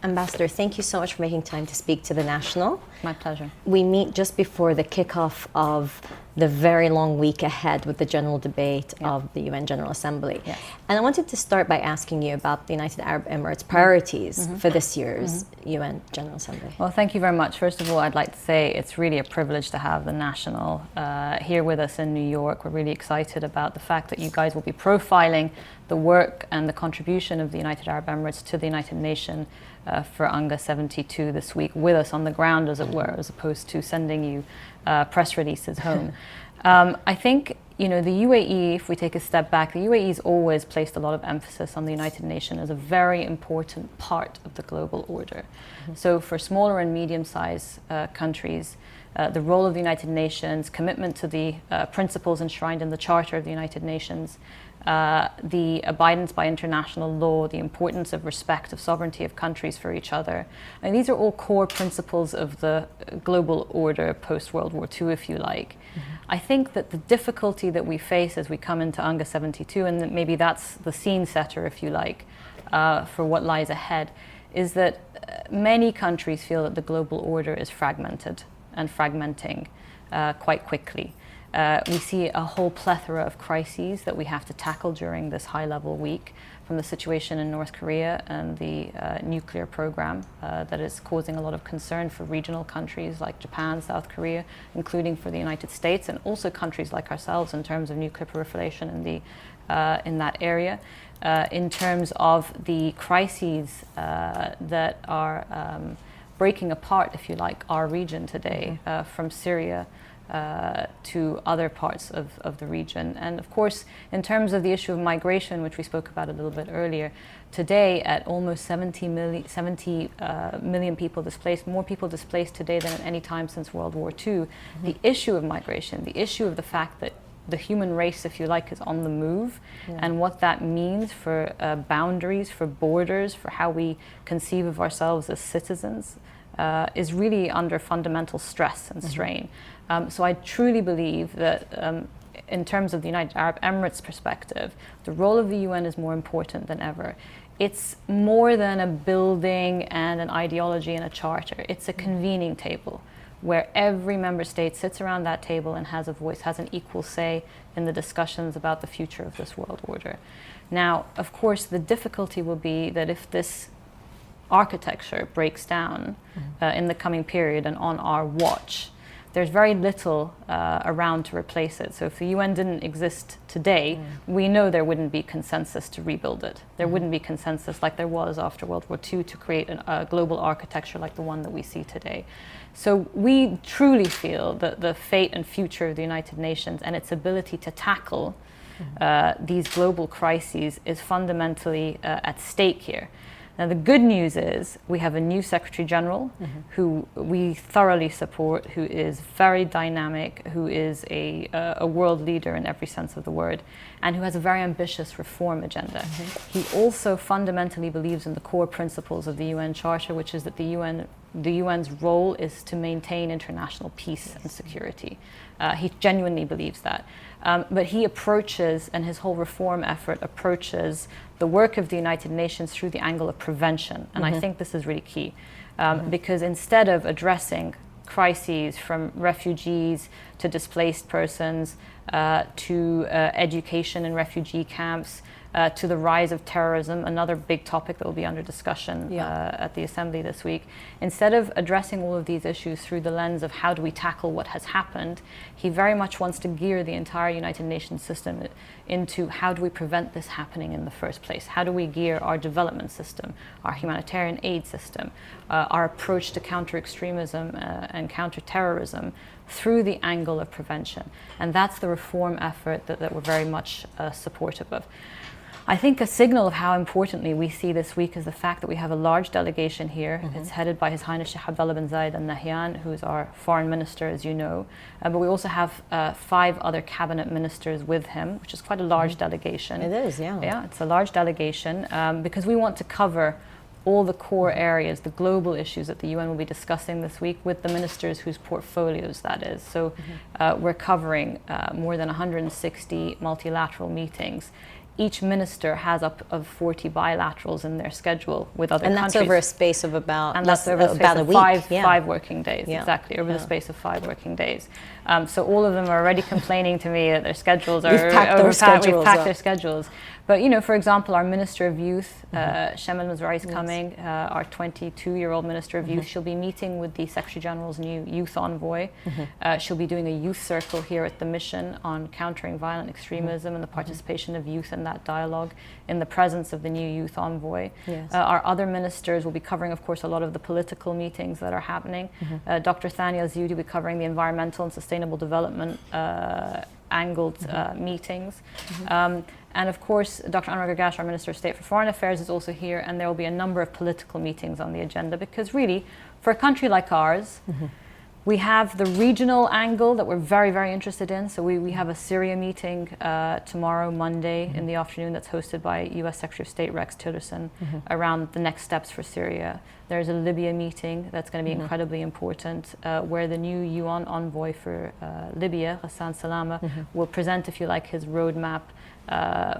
Ambassador, thank you so much for making time to speak to The National. My pleasure. We meet just before the kickoff of the very long week ahead with the general debate of the UN General Assembly. Yes. And I wanted to start by asking you about the United Arab Emirates' priorities for this year's UN General Assembly. Well, thank you very much. First of all, I'd like to say it's really a privilege to have The National here with us in New York. We're really excited about the fact that you guys will be profiling the work and the contribution of the United Arab Emirates to the United Nations for UNGA 72 this week with us on the ground, as it were, as opposed to sending you press releases home. I think, you know, the UAE, if we take a step back, the UAE's always placed a lot of emphasis on the United Nations as a very important part of the global order. So for smaller and medium-sized countries, the role of the United Nations, commitment to the principles enshrined in the Charter of the United Nations, the abidance by international law, the importance of respect of sovereignty of countries for each other. And these are all core principles of the global order post-World War II, if you like. I think that the difficulty that we face as we come into UNGA 72, and maybe that's the scene setter, if you like, for what lies ahead, is that many countries feel that the global order is fragmented and fragmenting quite quickly. We see a whole plethora of crises that we have to tackle during this high-level week, from the situation in North Korea and the nuclear program that is causing a lot of concern for regional countries like Japan, South Korea, including for the United States, and also countries like ourselves in terms of nuclear proliferation in that area. In terms of the crises that are breaking apart, if you like, our region today, from Syria to other parts of the region. And of course, in terms of the issue of migration, which we spoke about a little bit earlier, today at almost 70 million people displaced, more people displaced today than at any time since World War II, the issue of migration, the issue of the fact that the human race, if you like, is on the move, and what that means for boundaries, for borders, for how we conceive of ourselves as citizens, is really under fundamental stress and strain. So I truly believe that in terms of the United Arab Emirates perspective, the role of the UN is more important than ever. It's more than a building and an ideology and a charter. It's a convening table where every member state sits around that table and has a voice, has an equal say in the discussions about the future of this world order. Now, of course, the difficulty will be that if this architecture breaks down in the coming period and on our watch, there's very little around to replace it. So if the UN didn't exist today, we know there wouldn't be consensus to rebuild it. There wouldn't be consensus like there was after World War II to create a global architecture like the one that we see today. So we truly feel that the fate and future of the United Nations and its ability to tackle these global crises is fundamentally at stake here. Now, the good news is we have a new Secretary General who we thoroughly support, who is very dynamic, who is a world leader in every sense of the word, and who has a very ambitious reform agenda. He also fundamentally believes in the core principles of the UN Charter, which is that the UN's role is to maintain international peace and security. He genuinely believes that. But he approaches, and his whole reform effort approaches the work of the United Nations through the angle of prevention. And I think this is really key, because instead of addressing crises from refugees to displaced persons to education in refugee camps, to the rise of terrorism, another big topic that will be under discussion at the Assembly this week. Instead of addressing all of these issues through the lens of how do we tackle what has happened, he very much wants to gear the entire United Nations system into how do we prevent this happening in the first place? How do we gear our development system, our humanitarian aid system, our approach to counter-extremism and counter-terrorism through the angle of prevention? And that's the reform effort that we're very much supportive of. I think a signal of how importantly we see this week is the fact that we have a large delegation here. It's headed by His Highness Sheikh Abdullah bin Zayed Al Nahyan, who is our foreign minister, as you know. But we also have 5 other cabinet ministers with him, which is quite a large delegation. It is, yeah. Yeah, it's a large delegation because we want to cover all the core areas, the global issues that the UN will be discussing this week with the ministers whose portfolios that is. So we're covering more than 160 multilateral meetings each minister has up of 40 bilaterals in their schedule with other countries. And that's over a space of about, and that's over the space of a week. five working days, exactly, over the space of 5 working days. So all of them are already complaining to me that their schedules are overpacked. We've packed their schedules. But, you know, for example, our Minister of Youth, Shemal Mizrahi, is coming, our 22-year-old Minister of Youth. She'll be meeting with the Secretary General's new youth envoy. She'll be doing a youth circle here at the mission on countering violent extremism and the participation of youth in that dialogue in the presence of the new youth envoy. Our other ministers will be covering, of course, a lot of the political meetings that are happening. Dr. Thania Zewdi will be covering the environmental and sustainable development angled meetings. And of course, Dr. Anwar Gargash, our Minister of State for Foreign Affairs, is also here, and there will be a number of political meetings on the agenda, because really, for a country like ours, we have the regional angle that we're very, very interested in. So we have a Syria meeting tomorrow, Monday, in the afternoon, that's hosted by US Secretary of State Rex Tillerson around the next steps for Syria. There's a Libya meeting that's going to be incredibly important, where the new UN envoy for Libya, Ghassan Salama, will present, if you like, his roadmap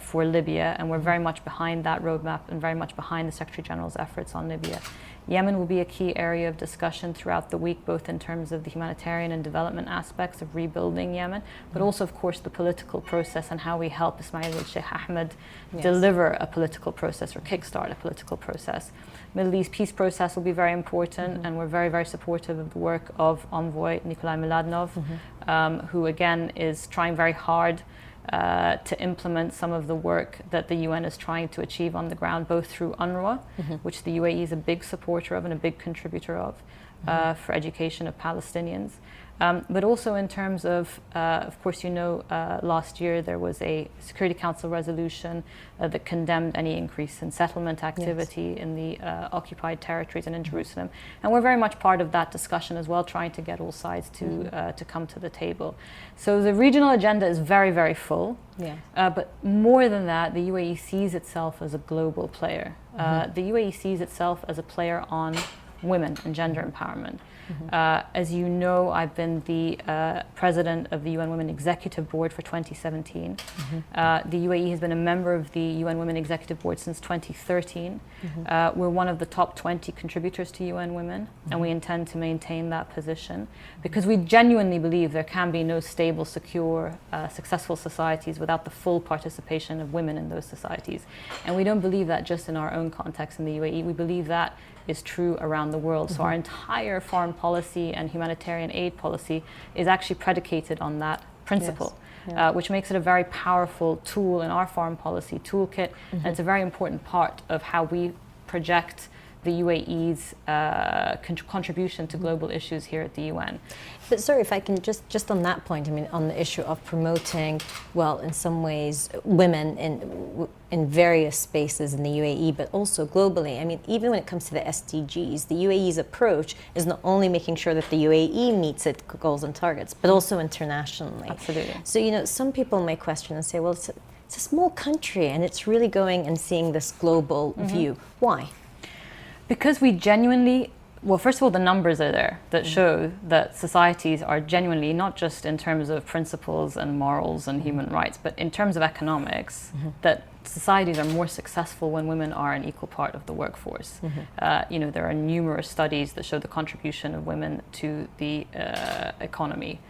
for Libya, and we're very much behind that roadmap and very much behind the Secretary General's efforts on Libya. Yemen will be a key area of discussion throughout the week, both in terms of the humanitarian and development aspects of rebuilding Yemen, but also, of course, the political process and how we help Ismail al-Sheikh Ahmed deliver a political process or kickstart a political process. Middle East peace process will be very important, and we're very, very supportive of the work of Envoy Nikolai Miladnov, who again is trying very hard to implement some of the work that the UN is trying to achieve on the ground, both through UNRWA, which the UAE is a big supporter of and a big contributor of for education of Palestinians. But also in terms of course, you know, last year there was a Security Council resolution that condemned any increase in settlement activity in the occupied territories and in Jerusalem. And we're very much part of that discussion as well, trying to get all sides to come to the table. So the regional agenda is very, very full. But more than that, the UAE sees itself as a global player. The UAE sees itself as a player on women and gender empowerment. As you know, I've been the president of the UN Women Executive Board for 2017. The UAE has been a member of the UN Women Executive Board since 2013. We're one of the top 20 contributors to UN Women, and we intend to maintain that position, because we genuinely believe there can be no stable, secure, successful societies without the full participation of women in those societies. And we don't believe that just in our own context in the UAE. We believe that is true around the world. So our entire foreign policy and humanitarian aid policy is actually predicated on that principle, which makes it a very powerful tool in our foreign policy toolkit, and it's a very important part of how we project the UAE's contribution to global issues here at the UN. But sorry, if I can just on that point, I mean, on the issue of promoting, well, in some ways, women in various spaces in the UAE, but also globally. I mean, even when it comes to the SDGs, the UAE's approach is not only making sure that the UAE meets its goals and targets, but also internationally. Absolutely. So, you know, some people may question and say, well, it's a small country and it's really going and seeing this global view. Why? Because we genuinely, well, first of all, the numbers are there that show that societies are genuinely, not just in terms of principles and morals and human rights, but in terms of economics, that societies are more successful when women are an equal part of the workforce. You know, there are numerous studies that show the contribution of women to the economy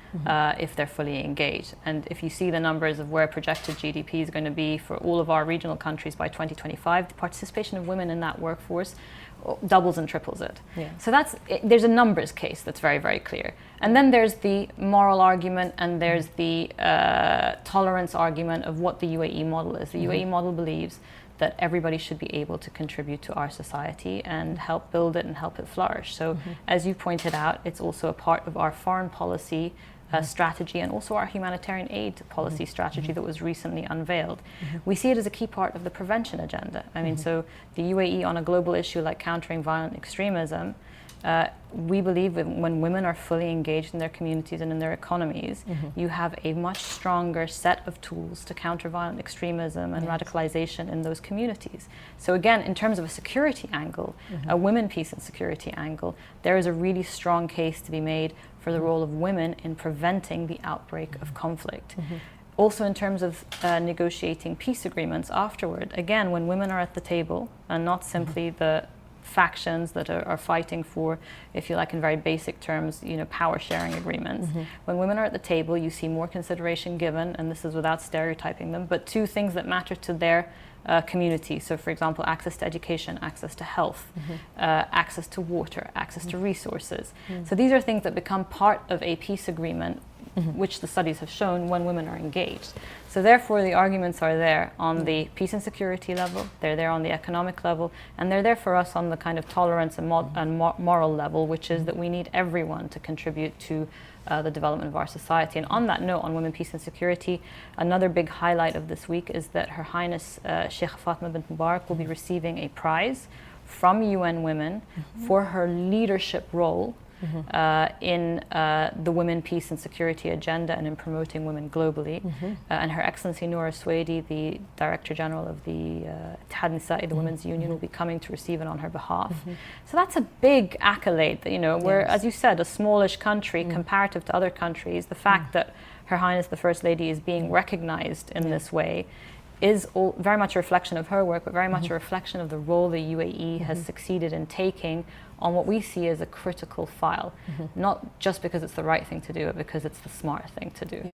if they're fully engaged. And if you see the numbers of where projected GDP is going to be for all of our regional countries by 2025, the participation of women in that workforce doubles and triples it. So there's a numbers case that's very, very clear. And then there's the moral argument, and there's the tolerance argument of what the UAE model is. The UAE model believes that everybody should be able to contribute to our society and help build it and help it flourish. So as you pointed out, it's also a part of our foreign policy strategy, and also our humanitarian aid policy strategy that was recently unveiled. We see it as a key part of the prevention agenda. I mean, so the UAE on a global issue like countering violent extremism, we believe that when women are fully engaged in their communities and in their economies, you have a much stronger set of tools to counter violent extremism and radicalization in those communities. So again, in terms of a security angle, a women, peace and security angle, there is a really strong case to be made for the role of women in preventing the outbreak of conflict. Also in terms of negotiating peace agreements afterward, again, when women are at the table and not simply the factions that are fighting for, if you like, in very basic terms, power sharing agreements. When women are at the table, you see more consideration given, and this is without stereotyping them, but to things that matter to their community. So, for example, access to education, access to health, access to water, access to resources. So these are things that become part of a peace agreement, which the studies have shown when women are engaged. So therefore the arguments are there on the peace and security level, they're there on the economic level, and they're there for us on the kind of tolerance and moral level, which is that we need everyone to contribute to the development of our society. And on that note, on women, peace and security, another big highlight of this week is that Her Highness Sheikh Fatima bint Mubarak will be receiving a prize from UN Women for her leadership role in the women, peace and security agenda and in promoting women globally. And Her Excellency Noura Swedi, the Director General of the Ittihad Nisa'i, the Women's Union, will be coming to receive it on her behalf. So that's a big accolade that, we're, as you said, a smallish country comparative to other countries. The fact that Her Highness the First Lady is being recognized in this way is very much a reflection of her work, but very much a reflection of the role the UAE has succeeded in taking on what we see as a critical file, not just because it's the right thing to do, but because it's the smart thing to do.